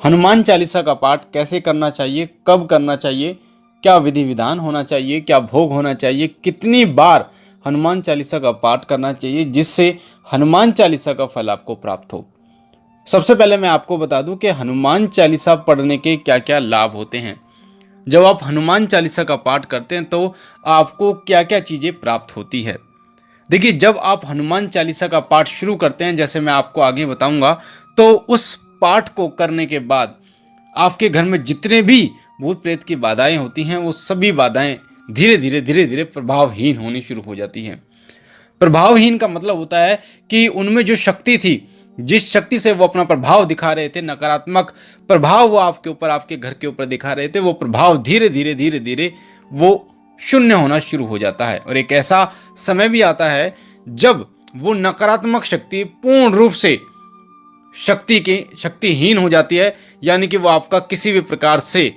हनुमान चालीसा का पाठ कैसे करना चाहिए, कब करना चाहिए, क्या विधि विधान होना चाहिए, क्या भोग होना चाहिए, कितनी बार हनुमान चालीसा का पाठ करना चाहिए जिससे हनुमान चालीसा का फल आपको प्राप्त हो। सबसे पहले मैं आपको बता दूं कि हनुमान चालीसा पढ़ने के क्या क्या लाभ होते हैं। जब आप हनुमान चालीसा का पाठ करते हैं तो आपको क्या क्या चीज़ें प्राप्त होती है। देखिए, जब आप हनुमान चालीसा का पाठ शुरू करते हैं, जैसे मैं आपको आगे बताऊंगा, तो उस पाठ को करने के बाद आपके घर में जितने भी भूत प्रेत की बाधाएं होती हैं वो सभी बाधाएं धीरे धीरे प्रभावहीन होनी शुरू हो जाती हैं। प्रभावहीन का मतलब होता है कि उनमें जो शक्ति थी, जिस शक्ति से वो अपना प्रभाव दिखा रहे थे, नकारात्मक प्रभाव वो आपके ऊपर, आपके घर के ऊपर दिखा रहे थे, वो प्रभाव धीरे धीरे वो शून्य होना शुरू हो जाता है। और एक ऐसा समय भी आता है जब वो नकारात्मक शक्ति पूर्ण रूप से शक्तिहीन हो जाती है, यानी कि वो आपका किसी भी प्रकार से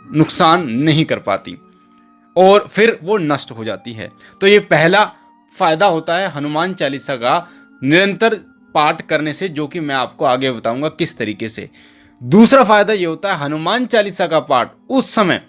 नुकसान नहीं कर पाती और फिर वो नष्ट हो जाती है। तो ये पहला फायदा होता है हनुमान चालीसा का निरंतर पाठ करने से, जो कि मैं आपको आगे बताऊंगा किस तरीके से। दूसरा फायदा ये होता है हनुमान चालीसा का पाठ उस समय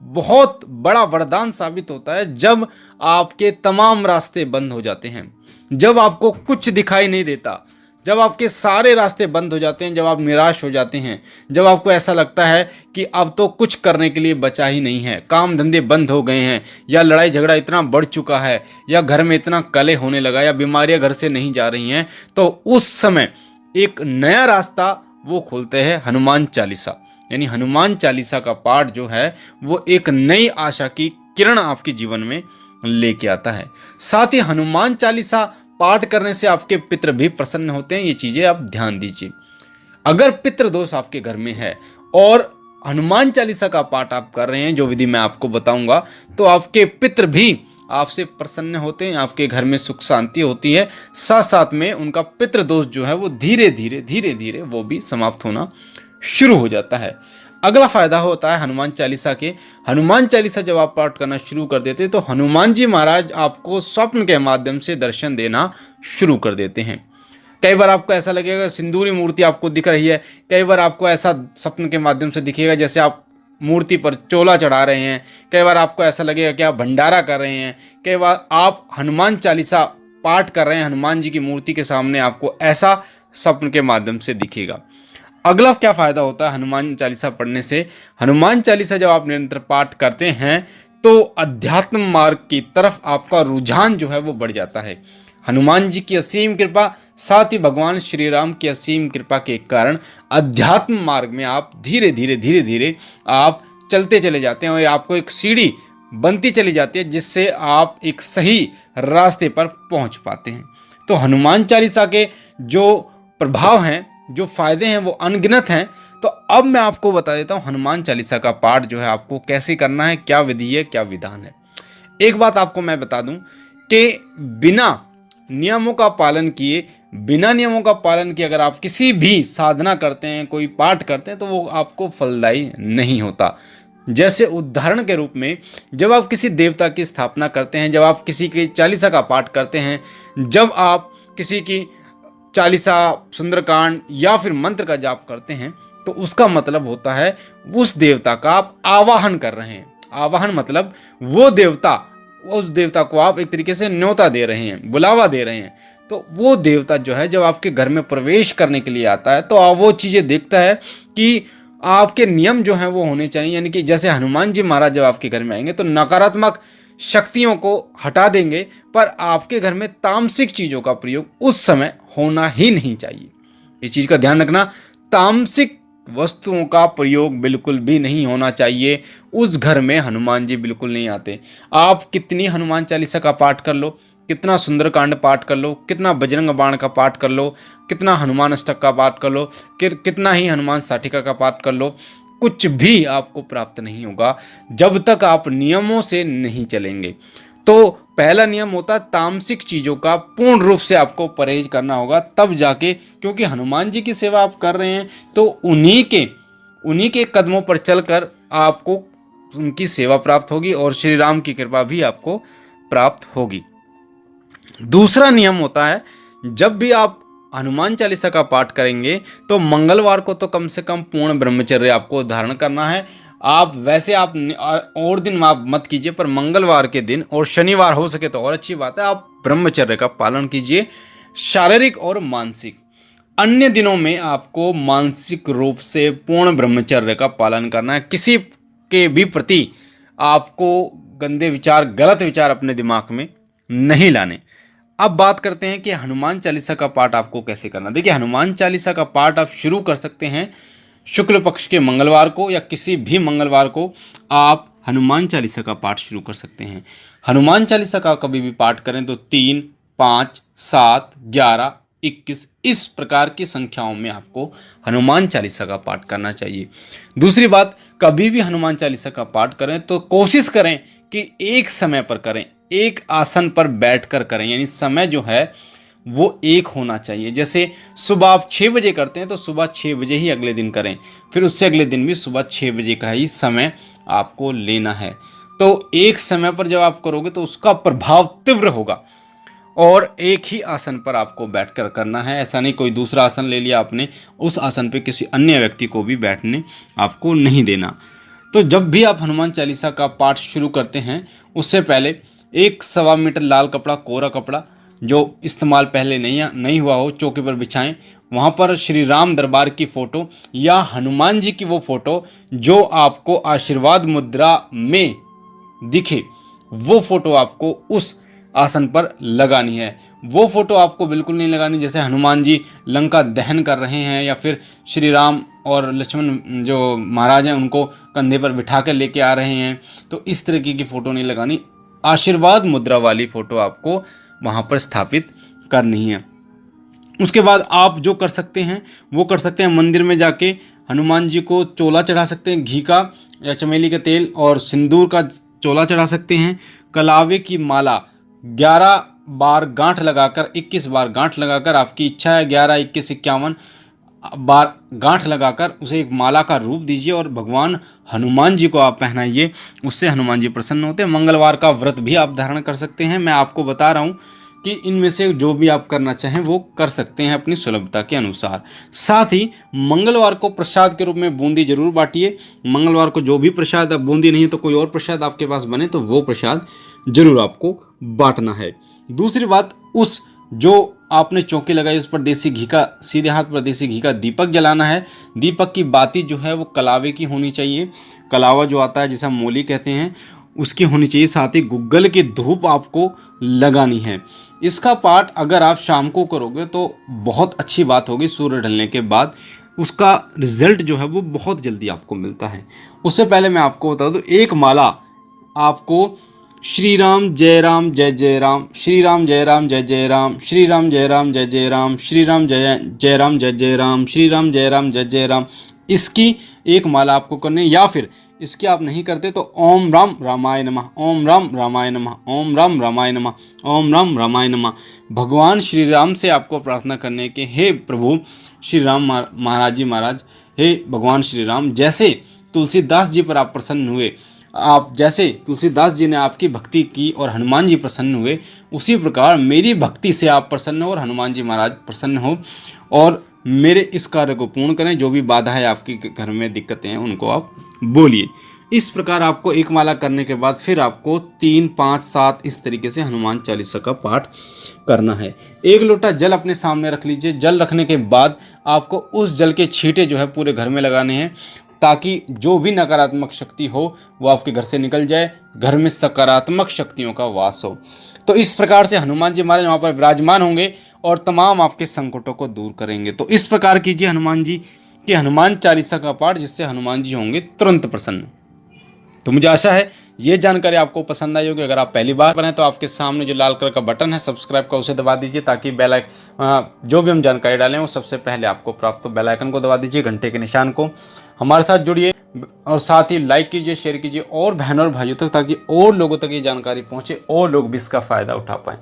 बहुत बड़ा वरदान साबित होता है जब आपके तमाम रास्ते बंद हो जाते हैं, जब आपको कुछ दिखाई नहीं देता, जब आपके सारे रास्ते बंद हो जाते हैं, जब आप निराश हो जाते हैं, जब आपको ऐसा लगता है कि अब तो कुछ करने के लिए बचा ही नहीं है, काम धंधे बंद हो गए हैं, या लड़ाई झगड़ा इतना बढ़ चुका है, या घर में इतना कलह होने लगा, या बीमारियां घर से नहीं जा रही हैं, तो उस समय एक नया रास्ता वो खोलते हैं हनुमान चालीसा। यानी हनुमान चालीसा का पाठ जो है वो एक नई आशा की किरण आपके जीवन में लेके आता है। साथ ही हनुमान चालीसा पाठ करने से आपके पितृ भी प्रसन्न होते हैं। ये चीजें आप ध्यान दीजिए। अगर पितृ दोष आपके घर में है और हनुमान चालीसा का पाठ आप कर रहे हैं, जो विधि मैं आपको बताऊंगा, तो आपके पितृ भी आपसे प्रसन्न होते हैं, आपके घर में सुख शांति होती है। साथ साथ में उनका पितृ दोष जो है वो धीरे धीरे वो भी समाप्त होना शुरू हो जाता है। अगला फायदा होता है हनुमान चालीसा के। हनुमान चालीसा जब आप पाठ करना शुरू कर देते हैं तो हनुमान जी महाराज आपको स्वप्न के माध्यम से दर्शन देना शुरू कर देते हैं। कई बार आपको ऐसा लगेगा सिंदूरी मूर्ति आपको दिख रही है, कई बार आपको ऐसा स्वप्न के माध्यम से दिखेगा जैसे आप मूर्ति पर चोला चढ़ा रहे हैं, कई बार आपको ऐसा लगेगा कि आप भंडारा कर रहे हैं, कई बार आप हनुमान चालीसा पाठ कर रहे हैं, हनुमान जी की मूर्ति के सामने आपको ऐसा स्वप्न के माध्यम से दिखेगा। अगला क्या फायदा होता है हनुमान चालीसा पढ़ने से? हनुमान चालीसा जब आप निरंतर पाठ करते हैं तो अध्यात्म मार्ग की तरफ आपका रुझान जो है वो बढ़ जाता है। हनुमान जी की असीम कृपा, साथ ही भगवान श्री राम की असीम कृपा के कारण अध्यात्म मार्ग में आप धीरे धीरे आप चलते चले जाते हैं और आपको एक सीढ़ी बनती चली जाती है जिससे आप एक सही रास्ते पर पहुंच पाते हैं। तो हनुमान चालीसा के जो प्रभाव हैं, जो फायदे हैं, वो अनगिनत हैं। तो अब मैं आपको बता देता हूं हनुमान चालीसा का पाठ जो है आपको कैसे करना है, क्या विधि है, क्या विधान है। एक बात आपको मैं बता दूं कि बिना नियमों का पालन किए, बिना नियमों का पालन किए अगर आप किसी भी साधना करते हैं, कोई पाठ करते हैं, तो वो आपको फलदायी नहीं होता। जैसे उदाहरण के रूप में जब आप किसी देवता की स्थापना करते हैं, जब आप किसी की चालीसा का पाठ करते हैं, जब आप किसी की चालीसा, सुंदरकांड या फिर मंत्र का जाप करते हैं, तो उसका मतलब होता है उस देवता का आप आवाहन कर रहे हैं। आवाहन मतलब वो देवता, उस देवता को आप एक तरीके से न्योता दे रहे हैं, बुलावा दे रहे हैं। तो वो देवता जो है जब आपके घर में प्रवेश करने के लिए आता है तो आप वो चीज़ें देखता है कि आपके नियम जो हैं वो होने चाहिए। यानी कि जैसे हनुमान जी महाराज जब आपके घर में आएंगे तो नकारात्मक शक्तियों को हटा देंगे, पर आपके घर में तामसिक चीज़ों का प्रयोग उस समय होना ही नहीं चाहिए। इस चीज़ का ध्यान रखना, तामसिक वस्तुओं का प्रयोग बिल्कुल भी नहीं होना चाहिए। उस घर में हनुमान जी बिल्कुल नहीं आते। आप कितनी हनुमान चालीसा का पाठ कर लो, कितना सुंदरकांड पाठ कर लो, कितना बजरंग बाण का पाठ कर लो, कितना हनुमान अष्टक का पाठ कर लो, कितना ही हनुमान साटिका का पाठ कर लो, कुछ भी आपको प्राप्त नहीं होगा जब तक आप नियमों से नहीं चलेंगे। तो पहला नियम होता है तामसिक चीज़ों का पूर्ण रूप से आपको परहेज करना होगा, तब जाके, क्योंकि हनुमान जी की सेवा आप कर रहे हैं तो उन्हीं के कदमों पर चलकर आपको उनकी सेवा प्राप्त होगी और श्री राम की कृपा भी आपको प्राप्त होगी। दूसरा नियम होता है जब भी आप हनुमान चालीसा का पाठ करेंगे तो मंगलवार को तो कम से कम पूर्ण ब्रह्मचर्य आपको धारण करना है। आप वैसे आप और दिन आप मत कीजिए, पर मंगलवार के दिन और शनिवार हो सके तो और अच्छी बात है, आप ब्रह्मचर्य का पालन कीजिए, शारीरिक और मानसिक। अन्य दिनों में आपको मानसिक रूप से पूर्ण ब्रह्मचर्य का पालन करना है। किसी के भी प्रति आपको गंदे विचार, गलत विचार अपने दिमाग में नहीं लाने। अब बात करते हैं कि हनुमान चालीसा का पाठ आपको कैसे करना। देखिए, हनुमान चालीसा का पाठ आप शुरू कर सकते हैं शुक्ल पक्ष के मंगलवार को, या किसी भी मंगलवार को आप हनुमान चालीसा का पाठ शुरू कर सकते हैं। हनुमान चालीसा का कभी भी पाठ करें तो 3, 5, 7, 11, 21 इस प्रकार की संख्याओं में आपको हनुमान चालीसा का पाठ करना चाहिए। दूसरी बात, कभी भी हनुमान चालीसा का पाठ करें तो कोशिश करें कि एक समय पर करें, एक आसन पर बैठकर करें, यानी समय जो है वो एक होना चाहिए। जैसे सुबह आप 6 बजे करते हैं तो सुबह 6 बजे ही अगले दिन करें, फिर उससे अगले दिन भी सुबह 6 बजे का ही समय आपको लेना है। तो एक समय पर जब आप करोगे तो उसका प्रभाव तीव्र होगा, और एक ही आसन पर आपको बैठकर करना है। ऐसा नहीं कोई दूसरा आसन ले लिया आपने, उस आसन पे किसी अन्य व्यक्ति को भी बैठने आपको नहीं देना। तो जब भी आप हनुमान चालीसा का पाठ शुरू करते हैं उससे पहले 1 मीटर लाल कपड़ा, कोरा कपड़ा जो इस्तेमाल पहले नहीं हुआ हो, चौकी पर बिछाएं। वहाँ पर श्री राम दरबार की फ़ोटो या हनुमान जी की वो फ़ोटो जो आपको आशीर्वाद मुद्रा में दिखे, वो फ़ोटो आपको उस आसन पर लगानी है। वो फ़ोटो आपको बिल्कुल नहीं लगानी जैसे हनुमान जी लंका दहन कर रहे हैं, या फिर श्री राम और लक्ष्मण जो महाराज हैं उनको कंधे पर बिठा कर लेके आ रहे हैं, तो इस तरीके की फ़ोटो नहीं लगानी। आशीर्वाद मुद्रा वाली फ़ोटो आपको वहाँ पर स्थापित करनी है। उसके बाद आप जो कर सकते हैं वो कर सकते हैं, मंदिर में जाके हनुमान जी को चोला चढ़ा सकते हैं, घी का या चमेली का तेल और सिंदूर का चोला चढ़ा सकते हैं। कलावे की माला 11 बार गांठ लगाकर, 21 बार गांठ लगाकर, आपकी इच्छा है 11, 21, 51 बार गांठ लगाकर उसे एक माला का रूप दीजिए और भगवान हनुमान जी को आप पहनाइए। उससे हनुमान जी प्रसन्न होते हैं। मंगलवार का व्रत भी आप धारण कर सकते हैं। मैं आपको बता रहा हूँ कि इनमें से जो भी आप करना चाहें वो कर सकते हैं अपनी सुलभता के अनुसार। साथ ही मंगलवार को प्रसाद के रूप में बूंदी जरूर बांटिए। मंगलवार को जो भी प्रसाद, अब बूंदी नहीं तो कोई और प्रसाद आपके पास बने तो वो प्रसाद जरूर आपको बांटना है। दूसरी बात, उस जो आपने चौकी लगाई उस पर देसी घी का, सीधे हाथ पर देसी घी का दीपक जलाना है। दीपक की बाती जो है वो कलावे की होनी चाहिए। कलावा जो आता है जिसे हम मोली कहते हैं उसकी होनी चाहिए। साथ ही गुग्गल की धूप आपको लगानी है। इसका पाठ अगर आप शाम को करोगे तो बहुत अच्छी बात होगी। सूर्य ढलने के बाद उसका रिजल्ट जो है वो बहुत जल्दी आपको मिलता है। उससे पहले मैं आपको बता दूं, एक माला आपको श्री राम जय जय राम, श्री राम जय जय राम, श्री राम जय जय राम, श्री राम जय राम जय राम, श्री राम जय जय राम, इसकी एक माला आपको करनी है। या फिर इसकी आप नहीं करते तो ओम राम रामाय नमः, ओम राम रामाय नमः, ओम राम रामाय नमः, ओम राम रामाय नमः। भगवान श्री राम से आपको प्रार्थना करने के, हे प्रभु श्री राम महाराज जी महाराज, हे भगवान श्री राम, जैसे तुलसीदास जी पर आप प्रसन्न हुए, आप जैसे तुलसीदास जी ने आपकी भक्ति की और हनुमान जी प्रसन्न हुए, उसी प्रकार मेरी भक्ति से आप प्रसन्न हो और हनुमान जी महाराज प्रसन्न हो और मेरे इस कार्य को पूर्ण करें। जो भी बाधा है आपकी घर में, दिक्कतें हैं, उनको आप बोलिए। इस प्रकार आपको एक माला करने के बाद फिर आपको 3, 5, 7 इस तरीके से हनुमान चालीसा का पाठ करना है। एक लोटा जल अपने सामने रख लीजिए। जल रखने के बाद आपको उस जल के छींटे जो है पूरे घर में लगाने हैं, ताकि जो भी नकारात्मक शक्ति हो वो आपके घर से निकल जाए, घर में सकारात्मक शक्तियों का वास हो। तो इस प्रकार से हनुमान जी महाराज वहाँ पर विराजमान होंगे और तमाम आपके संकटों को दूर करेंगे। तो इस प्रकार कीजिए हनुमान जी की हनुमान चालीसा का पाठ, जिससे हनुमान जी होंगे तुरंत प्रसन्न। तो मुझे आशा है ये जानकारी आपको पसंद आई होगी। अगर आप पहली बार बने तो आपके सामने जो लाल कलर का बटन है सब्सक्राइब का, उसे दबा दीजिए ताकि बेल आइकन, जो भी हम जानकारी डालें वो सबसे पहले आपको प्राप्त हो। बेल आइकन को दबा दीजिए, घंटे के निशान को, हमारे साथ जुड़िए और साथ ही लाइक कीजिए, शेयर कीजिए और बहनों और भाइयों तक, ताकि और लोगों तक ये जानकारी पहुँचे और लोग भी इसका फ़ायदा उठा पाएँ।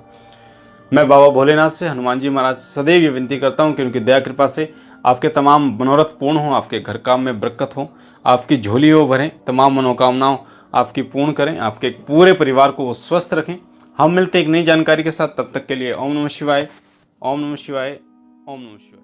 मैं बाबा भोलेनाथ से हनुमान जी महाराज सदैव ये विनती करता हूँ कि उनकी दया कृपा से आपके तमाम मनोरथ पूर्ण हों, आपके घर काम में बरकत हो, आपकी झोली हो भरें, तमाम मनोकामनाओं आपकी पूर्ण करें, आपके पूरे परिवार को वो स्वस्थ रखें। हम मिलते एक नई जानकारी के साथ, तब तक के लिए ओम नमः शिवाय, ओम नमः शिवाय। ओम नमः शिवाय।